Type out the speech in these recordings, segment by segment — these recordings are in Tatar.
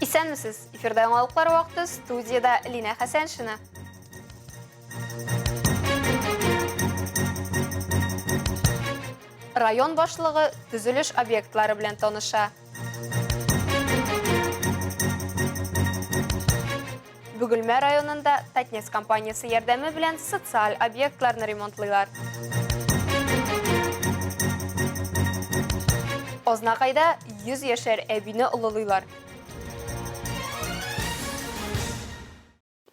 Исәнмесез, эфирда яңалыклар вакыты, студияда Лина Хәсәншина. Район башлыгы төзелеш объектлары белән таныша. Бөгелмә районында Татнефть компаниясы ярдәме белән социаль объектларны ремонтлыйлар. Ознакайда 100 яшәр әбине олылыйлар.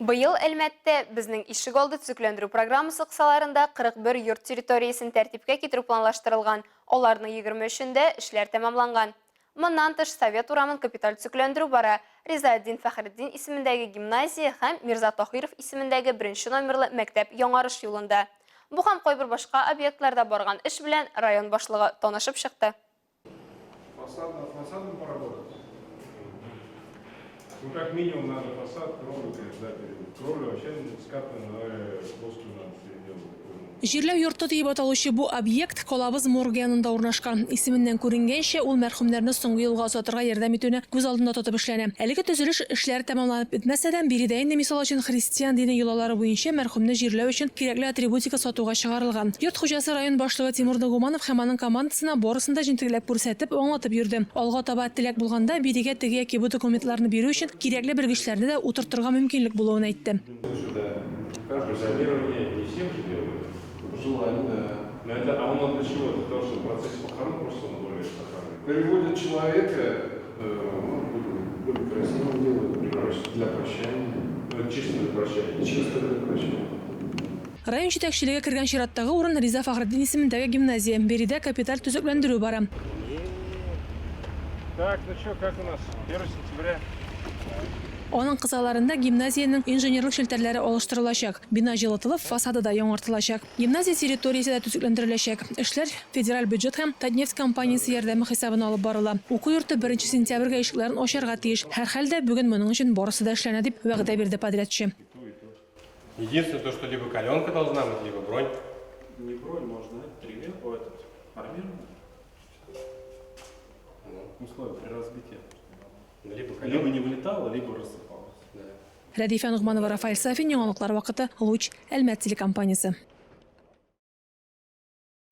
Быел Әлмәттә безнең ишегалды төзекләндерү программасы кысаларында 41 йорт территориясен тәртипкә китерү планлаштырылган. Аларның 23-ндә эшләр тәмамланган. Моннан тыш Совет урамын капиталь төзекләндерү бара. Ризаэддин Фәхретдин исемендәге гимназия һәм Мирза Тахиров исемендәге 1-нче номерлы мәктәп яңарыш юлында. Бу һәм кайбер башка объектларда барган эш белән район башлыгы танышып чыкты. Фасадом поработать. Ну, как минимум, надо фасад, кровлю, кровлю вообще скатанную на плоскую надо сделать. Җирләү йорты дип аталучы бу объект Колабыз моргы янында урнашкан. Исеменнән күренгәнчә, ул мәрхүмнәрне соңгы елга озатырга ярдәм итүне күз алдында тотып эшләнә. Әлеге төзелеш эшләре тәмамланып бетмәсә дә, биредә инде мисал өчен христиан дине йолалары буенча мәрхүмне җирләү өчен кирәкле атрибутика сатуга чыгарылган. Йорт хуҗасы район башлыгы Тимур Нугуманов һәм аның командасына барысын да җентекләп күрсәтеп, аңлатып йөрде. Алга таба теләк булганда бирегә теге яки бу документларны бирү өчен кирәкле белгечләрне дә утыртырга мөмкинлек булуын әйтте. Но это, а он для чего? Для того, чтобы в процессе похорон просто он более похоронен. Переводит человека, более красивым делают, для прощания. Это чисто для прощания. Чисто для прощания. Район җитәкчелеге кергән чираттагы урын Риза Фәхретдин исемендәге гимназия. Биредә капиталь төзекләндерү бара. Так, ну что, как у нас? 1 сентября. Аның кысаларында гимназиянең инженерлык шелтәрләре алыштырылачак. Бина җылытылып, фасады да яңартылачак. Гимназия территориясе дә төзекләндереләчәк. Эшләр федераль бюджет һәм Татнефть компаниясе ярдәме хисабына алып барыла. Уку йорты 1 сентябрьгә ишекләрен ачарга тиеш. Һәр хәлдә бүген моның өчен барысы да эшләнә дип вәгъдә бирде подрядчы. Единственное, то, что либо каленка должна быть, либо бронь. Не бронь, можно, армированный. Условия при разбитии. Либо не вылетало, либо рассыпалось. Рәдифә Нугманова, Рафаэль Сафин, яңалыклар вакыты, Луч, Әлмәт телекомпаниясе.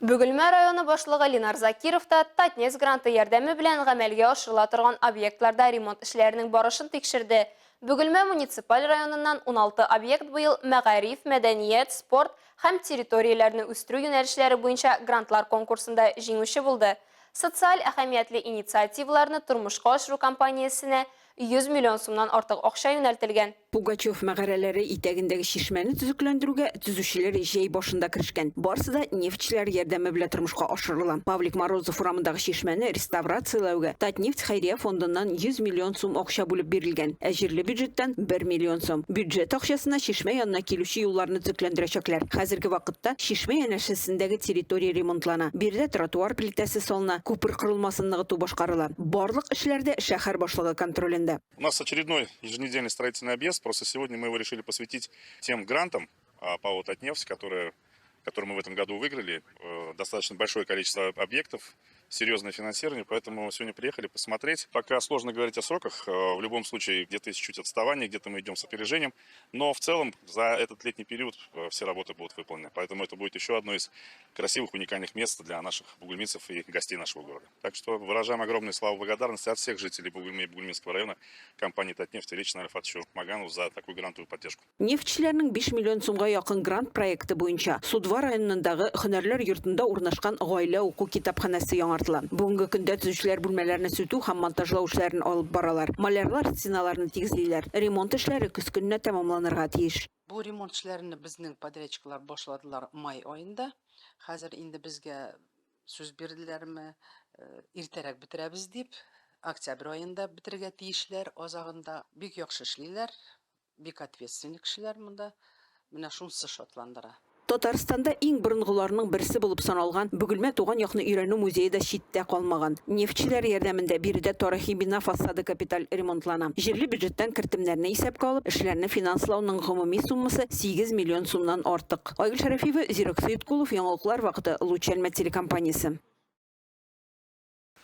Бөгелмә районы башлыгы Ленар Закиров та Татнефть гранты ярдәме белән гамәлгә ашырыла торган объектларда ремонт эшләренең барышын тикшерде. Бөгелмә муниципаль районыннан 16 объект быел мәгариф, мәдәният, спорт һәм территорияләрне үстерү юнәлешләре буенча грантлар конкурсында җиңүче булды. Социаль әһәмиятле инициативаларны тормышка ашыру кампаниясенә 100 миллион сумнан артык акча юнәлтелгән. Пугачев мәгарәләре итәгендәге чишмәне төзекләндерүгә төзүчеләр җәй башында керешкән. Барысы да нефтьчеләр ярдәме белән тормышка ашырыла. Павлик Морозов урамындагы чишмәне реставрацияләүгә Татнефть хәйрия фондыннан 100 миллион сум акча бүлеп бирелгән. Ә җирле бюджеттан 1 миллион сум. Бюджет акчасына чишмә янына килүче юлларны төзекләндерәчәкләр. Хәзерге вакытта чишмә янәшәсендәге территория ремонтлана. Биредә тротуар плитәсе салына, күпер корылмасын ныгыту башкарыла. Барлык эшләрдә шәһәр башлыгы контролендә. У нас очередной еженедельный строительный объезд. Просто сегодня мы его решили посвятить тем грантам ПАО «Татнефть», которые мы в этом году выиграли. Достаточно большое количество объектов, серьезное финансирование, поэтому сегодня приехали посмотреть. Пока сложно говорить о сроках, в любом случае где-то есть чуть отставание, где-то мы идем с опережением, но в целом за этот летний период все работы будут выполнены. Поэтому это будет еще одно из красивых, уникальных мест для наших бугульминцев и гостей нашего города. Так что выражаем огромную славу и благодарность от всех жителей Бугульмы и Бугульминского района, компании «Татнефть» и лично Рафатовичу Маганову за такую грантовую поддержку. Нефтьчеләрнең 5 миллион сумга якын грант проекты буенча Судва районындагы һөнәрләр йортында урнашкан гаилә уку китапханәсе яңартыла. Бүгенге көндә төзүчеләр бүлмәләрне сүтү һәм монтажлау эшләрен алып баралар. Малярлар стеналарны тигезлиләр. Ремонт эшләре көз көненә тәмамланырга тиеш. Бу ремонт эшләрен безнең подрядчиклар башладылар май аенда. Хәзер инде безгә сүз бирделәрме, иртәрәк бетерәбез дип, октябрь аенда бетергә тиешләр. Азагында бик яхшы эшлиләр, бик ответственный кешеләр монда. Менә шунысы шатландыра. Татарстанда иң борынгыларның берсе булып саналган Бөгелмә туган якны өйрәнү музее да читтә калмаган. Нефтьчеләр ярдәмендә биредә тарихи бина фасады капиталь ремонтлана. Җирле бюджеттан кертемнәрне исәпкә алып, эшләрне финанслауның гомуми суммасы 8 миллион сумнан артык. Айгөл Шәрәфиева, Зирак Сәйдкулов, яңалыклар вакыты, Луч Әлмәт телекомпаниясе.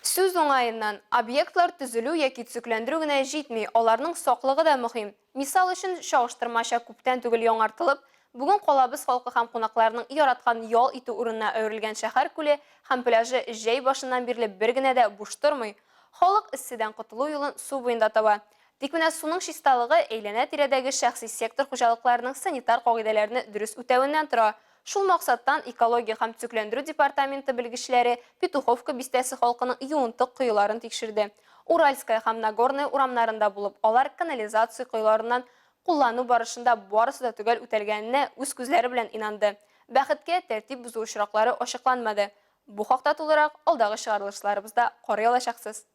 Сүз оңайыннан, объектлар түзілу яки түзүкләндерүү генә җитми, аларның саклыгы да мөһим. Мисал өчен, чагыштырмача күптән түгел яңартылып, бүген калабыз халкы һәм кунакларның яраткан ял итү урынына әверелгән шәһәр күле һәм пляжы җәй башыннан бирле бер генә дә буш тормый. Халык иссидән котылу юлын су буенда таба. Тик менә суның чисталыгы әйләнә-тирәдәге шәхси сектор хуҗалыкларының санитар кагыйдәләрне дөрес үтәвеннән тора. Шул максаттан экология һәм төзекләндерү департаменты белгечләре Петуховка бистәсе халкының юынтык коеларын тикшерде. Уральская һәм Нагорная урамнарында булып, алар канализация коеларыннан куллану барышында барысы да түгел үтәлгәненә үз күзләре белән инанды. Бәхеткә тәртип бузу очраклары ачыкланмады. Бу хакта тулырак алдагы чыгарылышларыбызда карый алачаксыз.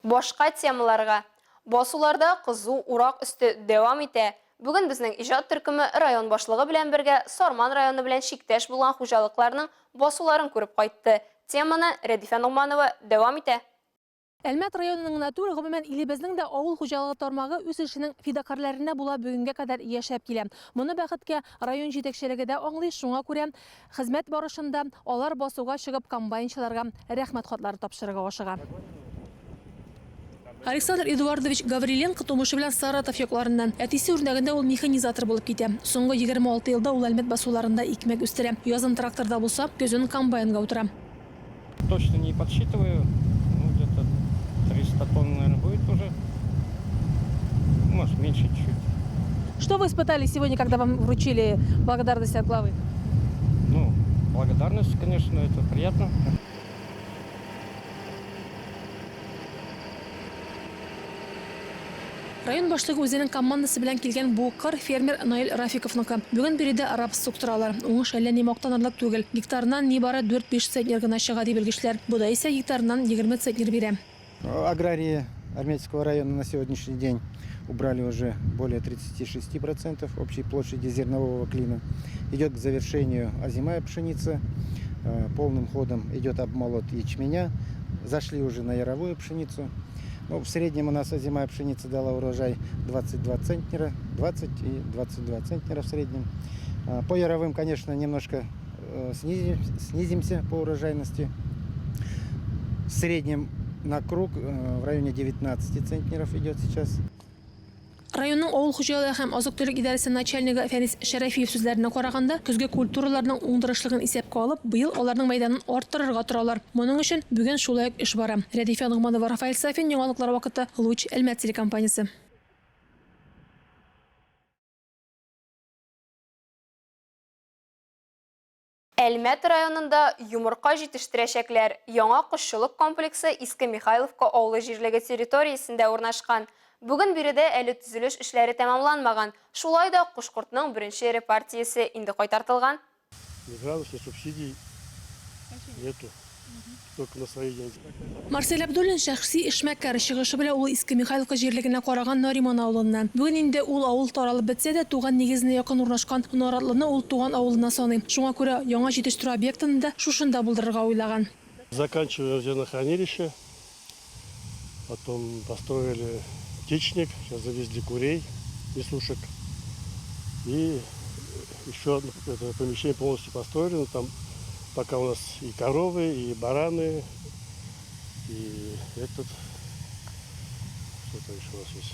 Башка темаларга. Басуларда кызу урак өсте дәвам итә. Бүген безнең иҗат төркеме район башлыгы белән бергә Сарман районы белән чиктәш булган хуҗалыкларның басуларын күреп кайтты. Теманы Рәдифә Нугманова дәвам итә. Әлмәт районының натур гомумән илебезнең дә авыл хуҗалыгы тармагы үз эшенең фидакарларына була бүгенгә кадәр яшәп килә. Моны бәхеткә район җитәкчелеге дә аңлый, шуңа күрә хезмәт барышында алар басуга чыгып комбайнчыларга рәхмәт хатлары тапшырырга ашыга. Александр Эдуардович Гавриленко тумышы белән Саратов якларыннан. Әтисе үрнәгендә ул механизатор булып китә. Соңгы 26 елда ул Әлмәт басуларында икмәк үстерә. Язын тракторда булса, көзен комбайнга утыра. Точно не подсчитываю. Ну, где-то 300 тонн, наверное, будет уже. Может, меньше чуть-чуть. Что вы испытали сегодня, когда вам вручили благодарность от главы? Ну, благодарность, конечно, это приятно. Район башлыгы үзенең командасы белән килгән бу кыр фермер Наил Рафиковныкы. Бүген биредә рапс суктыралар. Уңыш әллә ни мактанырлык түгел. Гектарыннан нибары 4-5 центнер гына чыга ди белгечләр. Буда исә гектарыннан 20 центнер бирә. Аграрии Армейского района на сегодняшний день убрали уже более 36% общей площади зернового клина. Идет к завершению озимая пшеница. Полным ходом идет обмолот ячменя. Зашли уже на яровую пшеницу. Ну, в среднем у нас озимая пшеница дала урожай 22 центнера, 20 и 22 центнера в среднем. По яровым, конечно, немножко снизимся по урожайности. В среднем на круг в районе 19 центнеров идет сейчас. Районның авыл хуҗалыгы һәм азык-төлек идарәсе начальнигы Фәнис Шәрәфиев сүзләренә караганда, көзге культураларның уңдырышлыгын исәпкә алып, быел аларның мәйданын арттырырга торалар. Моның өчен бүген шулай ук эш бара. Рәдифә Нугманова, Рафаэль Сафин, яңалыклар вакыты, Луч, Әлмәт телекомпаниясе. Әлмәт районында йомырка җитештерәчәкләр. Яңа кошчылык комплексы Иске Михайловка авылы җирлеге территориясендә урнашкан. Бүген биредә әле төзелеш эшләре тәмамланмаган. Шулай да Кушкортның беренче репартиясе инде кайтартылган. Державных субсидий нету. Только на свои деньги. Марсель Абдуллин шәхси эшмәкәр чыгышы белән ул Иске Михайловка җирлегенә караган Нариман авылыннан. Бүген инде ул авыл таралып бетсә дә, туган нигезенә якын урнашкан Наратлыны ул туган авылына саный. Шуңа күрә яңа җитештерү объектын да шушында булдырырга уйлаган. Заканчиваем зернохранилище, потом построили птичник, сейчас завезли курей, несушек. И еще одно помещение полностью построено. Там пока у нас и коровы, и бараны, и этот, что-то еще у нас есть,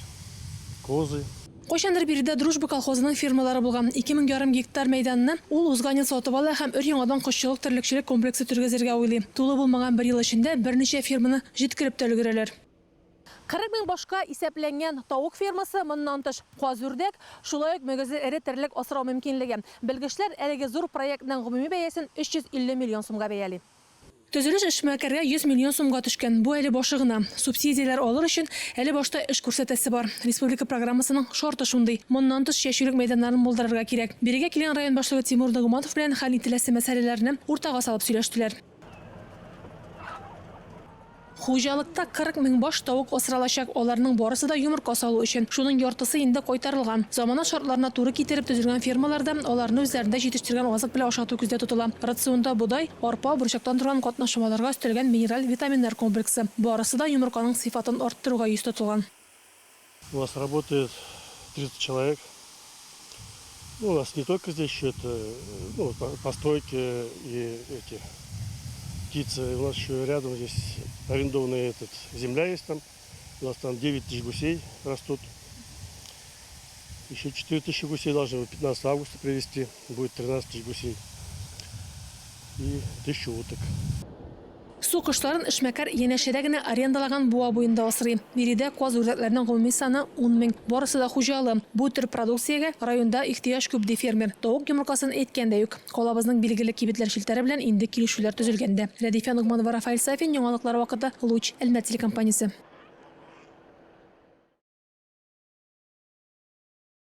козы. Кайчандыр биредә Дружба колхозының фирмалары булган 2000 гектар мәйданны ул узган ел сатып ала һәм өр-яңадан кошчылык терлекчелек комплексы төзергә уйлый. Тулы булмаган бер ел эчендә берничә фирманы җиткереп тә өлгерәләр. 40 мең башка исәпләнгән тавык фермасы моннан тыш Казүрдәк, шулай ук мөгезе эре терлек асрау мөмкинлеге. Белгечләр әлеге зур проектның гомуми бәясен 350 миллион сумга бәяли. Төзелеш эшмәкәргә 100 миллион сумга төшкән. Бу әле башы гына. Субсидиялар алыр өчен әле башта эш күрсәтәсе бар. Республика программасының шарты шундый. Моннан тыш яшьлек мәйданнарын булдырырга кирәк. Бирегә килгән район башлыгы Тимур Нугманов белән хәл ителәсе мәсьәләләрне уртага салып сөйләштеләр. Хуҗалыкта 40 мең баш тавык асралачак, аларның барысы да йомырка салу өчен. Шуның яртысы инде кайтарылган. Замана шартларына туры китереп төзелгән фермаларда аларны үзләрендә җитештергән азык белән ашату күздә тотыла. Рационда будай, арпа, бурчактан торган катнашмаларга өстәлгән минераль витаминнар комплексы. Барысы да йомырканың сыйфатын арттыруга йөз тотылган. У нас работает 30 человек. Ну, у нас не только здесь еще это, постройки и эти птицы. У нас еще рядом здесь арендованная земля есть там. У нас там 9 тысяч гусей растут. Еще 4 тысячи гусей должны 15 августа привезти. Будет 13 тысяч гусей. И 1000 уток. Су кышларын эшмәкәр янәшәдә генә арендалаган буа буенда асрый. Биредә каз үрдәкләренең гомуми саны 10 мең. Барысы да хуҗалы. Бу төр продукциягә районда ихтыяҗ күп ди фермер. Тавык йомыркасын әйткәндә юк. Калабызның билгеле кибетләр шелтәре белән инде килешүләр төзелгәндә. Рәдифә Нугманова, Рафаэль Сафин, яңалыклар вакыты, Луч, Әлмәт телекомпаниясе.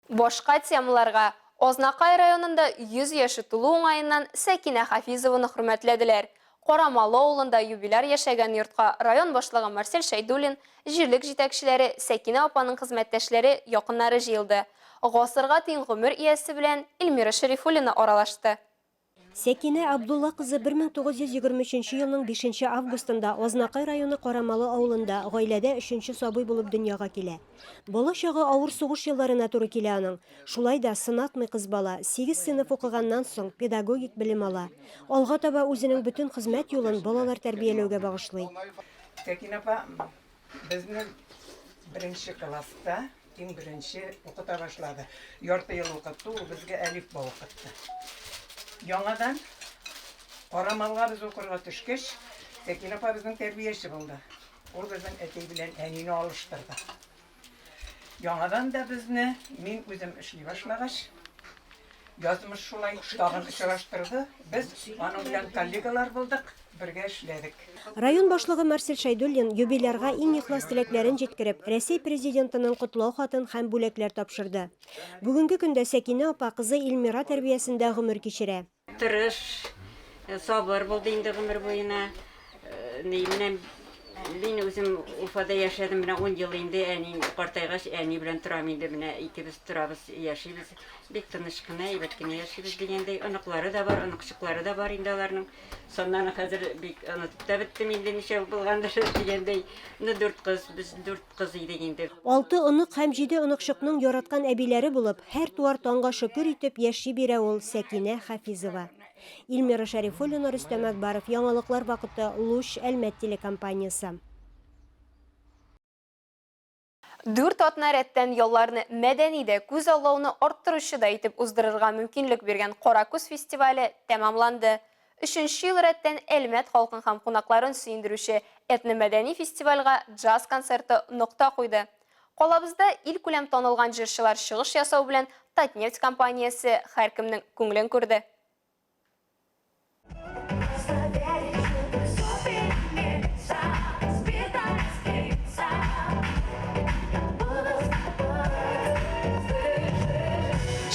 Башка темаларга Ознакай районында 100 яшы тулу уңайыннан Сәкинә Хафизованы хөрмәтләделәр. Корамалы авылында юбиляр яшәгән йортка район башлыгы Марсель Шәйдуллин, җирлек җитәкчеләре, Сәкинә апаның хезмәттәшләре, якыннары җыелды. Гасырга тиң гомер иясе белән Эльмира Шәрифуллина аралашты. Сәкинә Абдулла кызы 1923 елның 5 августында Ознакай районы Корамалы авылында гаиләдә 3нче сабый булып дөньяга килә. Бала чагы авыр сугыш елларына туры килә аның. Шулай да сынатмый кыз бала 8 сыйныф укыганнан соң педагогик белем ала. Алга таба үзенең бөтен хезмәт юлын балалар тәрбияләүгә багышлый. Сәкинә апа безнең 1нче класста иң беренче укыта башлады. Ярты ел укытты, ул безгә әлиф ба укытты. Яңадан Корамалга без укырга төшкәч, Сәкинә апа безнең тәрбияче булды. Ул безнең әти белән әнине алыштырды. Яңадан да безне мин үзем эшли башлагач, язмыш шулай тагын очраштырды. Без аның белән коллегалар булдык, бергә эшләдек. Район башлыгы Марсель Шәйдуллин юбилярга иң ихлас теләкләрен җиткереп, Россия президентының котлау хатын һәм бүләкләр тапшырды. Бүгенге көндә Сәкинә апа кызы Эльмира тәрбиясендә гомер кичерә. Тырыш, сабыр булды инде гомер буена. Мин үзем Уфада яшәдем, менә 10 ел инде, әни картайгач, әни белән торам инде, менә икебез торабыз, яшибез. Бик тыныч кына, әйбәт кенә яшибез дигәндәй, аныклары да бар, аныкчыклары да бар инде аларның. Соннан хәзер бик онытып та беттем инде, ничә булгандыр дигәндәй. 4 кыз, без 4 кыз идек инде. 6 онык һәм 7 оныкчыкның яраткан әбиләре булып, һәр туар таңга шөкер итеп яши бирә ул Сәкинә Хафизова. Эльмира Шәрифуллина, Рөстәм Әкбаров, яңалыклар вакыты, Луч, Әлмәт телекомпаниясе. 4 атна рәттән ялларны мәдәнидә күз аллауны арттыручы да итеп уздырырга мөмкинлек биргән Каракүз фестивале тәмамланды. 3нче ел рәттән Әлмәт халкын һәм кунакларын сөендерүче этно-мәдәни фестивальгә джаз концерты нокта куйды. Калабызда ил күләм танылган җырчылар чыгыш ясау белән Татнефть компаниясе һәркемнең күңелен күрде.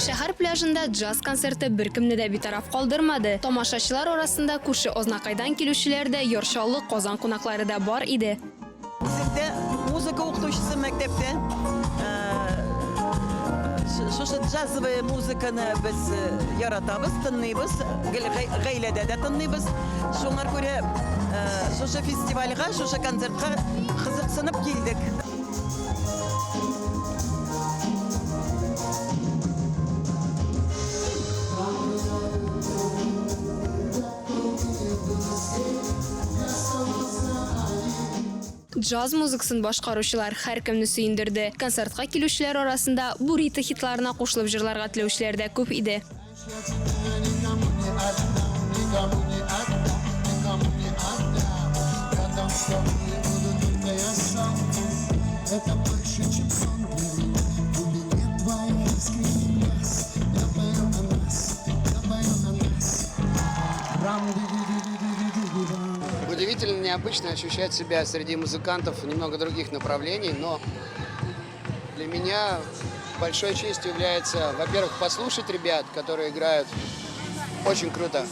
Шәһәр пляжында джаз концерты беркемне дә битараф калдырмады. Тамашачылар арасында күрше Ознакайдан килүчеләр дә, Яршаллы, Казан кунаклары да бар иде. Бездә музыка укытучысы мәктәптә шушы джазовый музыканы без яратабыз, тынлыйбыз, гаиләдә дә тынлыйбыз. Шуңар күрә шушы фестивальгә, шушы концертка кызыксынып килдек. Джаз музыкасын башкаручылар һәркемне сөендерде. Концертка килүчеләр арасында бу ритм хитларына кушылып җырларга теләүчеләр дә күп иде. Удивительно необычно ощущать себя среди музыкантов немного других направлений, но для меня большой честью является, во-первых, послушать ребят, которые играют очень круто.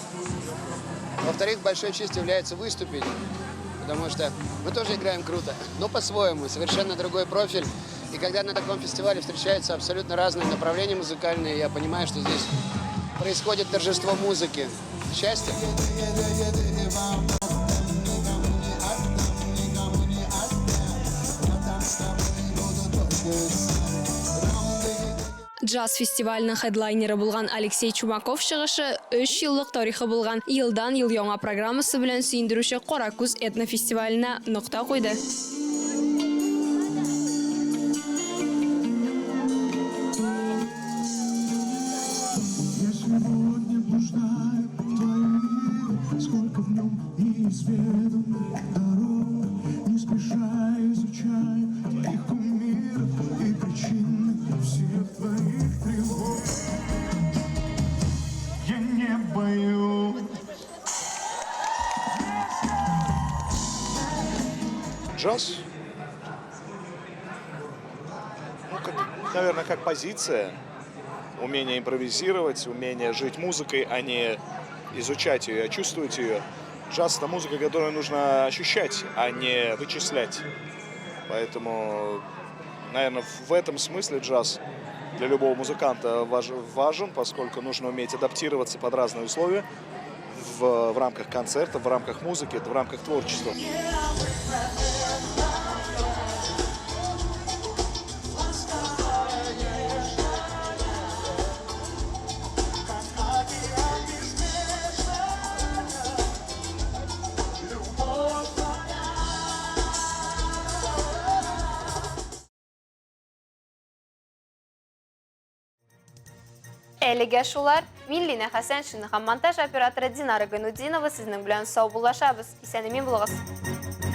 Во-вторых, большой честью является выступить, потому что мы тоже играем круто, но по-своему, совершенно другой профиль. И когда на таком фестивале встречаются абсолютно разные направления музыкальные, я понимаю, что здесь происходит торжество музыки. Счастье! Джаз фестивалінің хедлайнері булган Алексей Чумаков чыгышы 3 еллык тарихы булган елдан ел яңа программасы белән сөендерүче Каракүз этнофестиваленә нокта куйды. Джаз, наверное, как позиция, умение импровизировать, умение жить музыкой, а не изучать ее, а чувствовать ее. Джаз — это музыка, которую нужно ощущать, а не вычислять. Поэтому, наверное, в этом смысле джаз для любого музыканта важен, поскольку нужно уметь адаптироваться под разные условия в рамках концерта, в рамках музыки, в рамках творчества. Әлегә шулар, мин Лина Хәсән, монтаж операторы Динара Гайнуддинова сезнең белән сау булашабыз. Исәнемин булыгыз.